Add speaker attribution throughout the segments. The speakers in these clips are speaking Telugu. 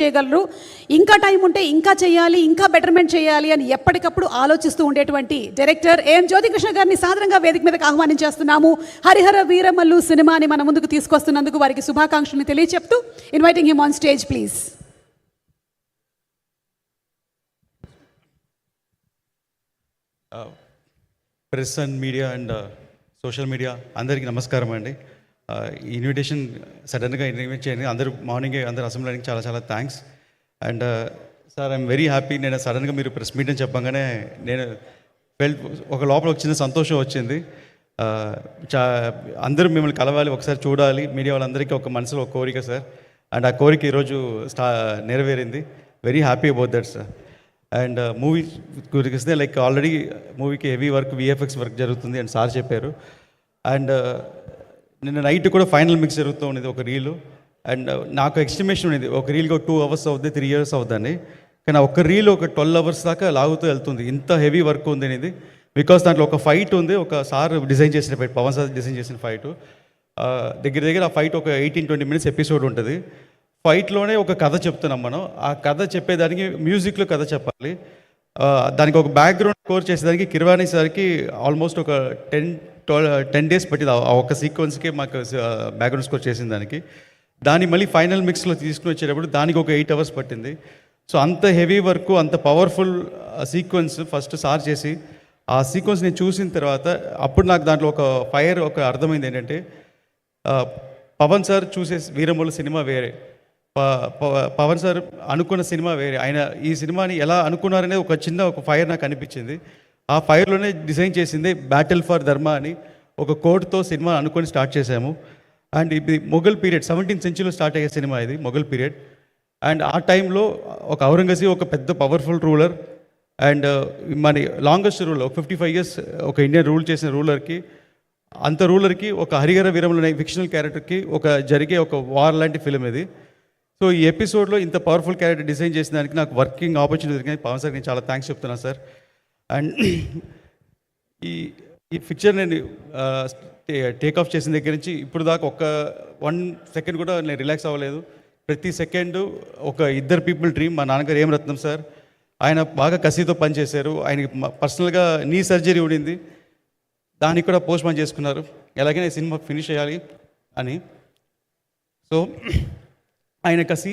Speaker 1: చేయగలరు. ఇంకా టైం ఉంటే ఇంకా చేయాలి, ఇంకా బెటర్మెంట్ చేయాలి అని ఎప్పటికప్పుడు ఆలోచిస్తూ ఉండేటువంటి డైరెక్టర్ ఏఎం జ్యోతికృష్ణ గారిని సాదరంగా వేదిక మీదకి ఆహ్వానించేస్తున్నాము. హరిహర వీరమల్లు సినిమాని మన ముందుకు తీసుకొస్తున్నందుకు వారికి శుభాకాంక్షలు తెలియచెప్తూ inviting him on stage please.
Speaker 2: Press and media and social media అందరికీ నమస్కారం అండి. ఈ ఇన్విటేషన్ సడన్గా ఇన్వైట్ చేయండి. అందరూ మార్నింగే అందరు అసెంబ్లీ చాలా చాలా thanks. And sir I'm very happy. నేను సడన్గా మీరు ప్రెస్ మీట్ అని చెప్పగానే నేను ఒక లోపల ఒక చిన్న సంతోషం వచ్చింది. అందరూ మిమ్మల్ని కలవాలి, ఒకసారి చూడాలి, మీడియా వాళ్ళందరికీ ఒక మనసులో ఒక కోరిక సార్. అండ్ ఆ కోరిక ఈరోజు నెరవేరింది. Very happy about that sir. And movie గురించి లైక్ ఆల్రెడీ మూవీకి హెవీ వర్క్, విఎఫ్ఎక్స్ వర్క్ జరుగుతుంది అని సార్ చెప్పారు. అండ్ నిన్న నైట్ కూడా ఫైనల్ మిక్స్ జరుగుతూ ఉండేది ఒక రీలు. అండ్ నాకు ఎస్టిమేషన్ ఉండేది ఒక రీల్కి ఒక 2 hours అవుతుంది, 3 years అవుతుందని. కానీ ఒక రీల్ ఒక 12 hours దాకా లాగుతూ వెళ్తుంది, ఇంత హెవీ వర్క్ ఉంది అనేది. బికాస్ దాంట్లో ఒక ఫైట్ ఉంది, ఒక సార్ డిజైన్ చేసిన ఫైట్, పవన్ సార్ డిజైన్ చేసిన ఫైట్. దగ్గర దగ్గర ఆ ఫైట్ ఒక 18-20 minutes ఎపిసోడ్ ఉంటుంది. ఫైట్లోనే ఒక కథ చెప్తున్నాం మనం. ఆ కథ చెప్పేదానికి మ్యూజిక్లో కథ చెప్పాలి. దానికి ఒక బ్యాక్గ్రౌండ్ స్కోర్ చేసేదానికి కిరవాణి సార్కి ఆల్మోస్ట్ ఒక 10 days పట్టింది ఆ ఒక్క సీక్వెన్స్కి మాకు బ్యాక్గ్రౌండ్ స్కోర్ చేసిన దానికి. దాన్ని మళ్ళీ ఫైనల్ మిక్స్లో తీసుకుని వచ్చేటప్పుడు దానికి ఒక 8 hours పట్టింది. సో అంత హెవీ వర్క్, అంత పవర్ఫుల్ సీక్వెన్స్ ఫస్ట్ సార్ చేసి, ఆ సీక్వెన్స్ నేను చూసిన తర్వాత అప్పుడు నాకు దాంట్లో ఒక ఫైర్ ఒక అర్థమైంది. ఏంటంటే పవన్ సార్ చూసే వీరమల్లు సినిమా వేరే, పవన్ సార్ అనుకున్న సినిమా వేరే. ఆయన ఈ సినిమాని ఎలా అనుకున్నారనే ఒక చిన్న ఒక ఫైర్ నాకు అనిపించింది. ఆ ఫైర్లోనే డిజైన్ చేసింది బ్యాటిల్ ఫర్ ధర్మ అని ఒక కోడ్తో సినిమా అనుకొని స్టార్ట్ చేశాము. అండ్ ఇది Mughal period, 17th century start అయ్యే సినిమా ఇది, మొఘల్ పీరియడ్. అండ్ ఆ టైంలో ఒక ఔరంగజీబ్ ఒక పెద్ద పవర్ఫుల్ రూలర్, అండ్ మన లాంగెస్ట్ రూలర్, ఒక 55 years ఒక ఇండియన్ రూల్ చేసిన రూలర్కి, అంత రూలర్కి ఒక హరిహర వీరమల్లు అనే ఫిక్షనల్ క్యారెక్టర్కి ఒక జరిగే ఒక వార్ లాంటి ఫిలిం ఇది. సో ఈ ఎపిసోడ్లో ఇంత పవర్ఫుల్ క్యారెక్టర్ డిజైన్ చేసిన దానికి నాకు వర్కింగ్ ఆపర్చునిటీ దొరికింది. పవన్ సార్ నేను చాలా థ్యాంక్స్ చెప్తున్నాను సార్. అండ్ ఈ పిక్చర్ నేను టేక్ ఆఫ్ చేసిన దగ్గర నుంచి ఇప్పుడు దాకా 1 second కూడా నేను రిలాక్స్ అవ్వలేదు. ప్రతి సెకండ్ ఒక ఇద్దరు పీపుల్ డ్రీమ్. మా నాన్నగారు ఏం రత్నం సార్, ఆయన బాగా కసితో పనిచేశారు. ఆయనకి పర్సనల్గా నీ సర్జరీ ఉండింది, దానికి కూడా పోస్ట్ పోన్ చేసుకున్నారు, ఎలాగైనా ఈ సినిమా ఫినిష్ చేయాలి అని. సో ఆయన కసి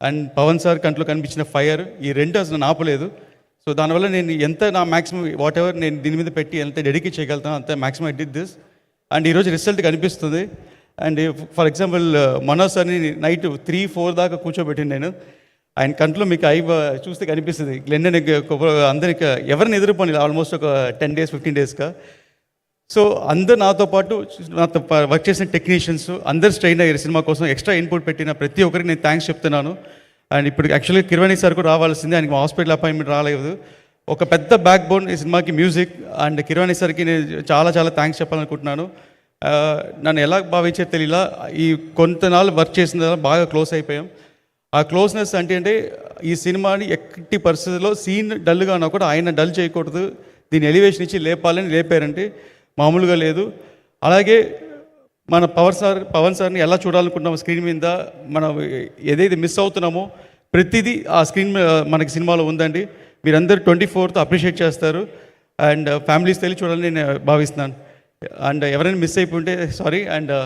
Speaker 2: అండ్ పవన్ సార్ కంట్లో కనిపించిన ఫైర్, ఈ రెండు అసలు ఆపలేదు. సో దానివల్ల నేను ఎంత నా మ్యాక్సిమం వాట్ ఎవర్ నేను దీని మీద పెట్టి ఎంత డెడికేట్ చేయగలుగుతాను అంత maximum I did this. And ఈరోజు రిజల్ట్ కనిపిస్తుంది. అండ్ ఫర్ ఎగ్జాంపుల్ మనోజ్ సార్ని నైట్ 3-4 దాకా కూర్చోబెట్టింది నేను. ఆయన కంట్లో మీకు ఐ చూస్తే కనిపిస్తుంది. గ్లెండన్ అందరికి ఎవరిని ఎదుర్కొని ఆల్మోస్ట్ ఒక 10 days 15 daysగా. సో అందరు నాతో పాటు నాతో వర్క్ చేసిన టెక్నీషియన్స్ అందరు స్ట్రెయిన్ అయ్యారు సినిమా కోసం. ఎక్స్ట్రా ఇన్పుట్ పెట్టిన ప్రతి ఒక్కరికి నేను థ్యాంక్స్ చెప్తున్నాను. అండ్ ఇప్పుడు యాక్చువల్గా కిరవాణి సార్ కూడా రావాల్సింది, ఆయనకి హాస్పిటల్ అపాయింట్మెంట్ రాలేదు. ఒక పెద్ద బ్యాక్ బోన్ ఈ సినిమాకి మ్యూజిక్. అండ్ కిరవాణి సార్కి నేను చాలా చాలా థ్యాంక్స్ చెప్పాలనుకుంటున్నాను. నన్ను ఎలా భావించేది తెలియలా, ఈ కొంతనాళ్ళు వర్క్ చేసిన తర్వాత బాగా క్లోజ్ అయిపోయాం. ఆ క్లోజ్నెస్ అంటే ఈ సినిమాని ఎట్టి పరిస్థితుల్లో సీన్ డల్గా ఉన్నా కూడా ఆయన డల్ చేయకూడదు, దీని ఎలివేషన్ ఇచ్చి లేపాలని లేపారంటే మామూలుగా లేదు. అలాగే మన పవన్ సార్ని ఎలా చూడాలనుకుంటున్నామో స్క్రీన్ మీద, మనం ఏదైతే మిస్ అవుతున్నామో ప్రతిదీ ఆ స్క్రీన్ మనకి సినిమాలో ఉందండి. మీరందరూ 24th అప్రిషియేట్ చేస్తారు. అండ్ ఫ్యామిలీస్ తెలిసి చూడాలని నేను భావిస్తున్నాను. అండ్ ఎవరైనా మిస్ అయిపోతే సారీ. అండ్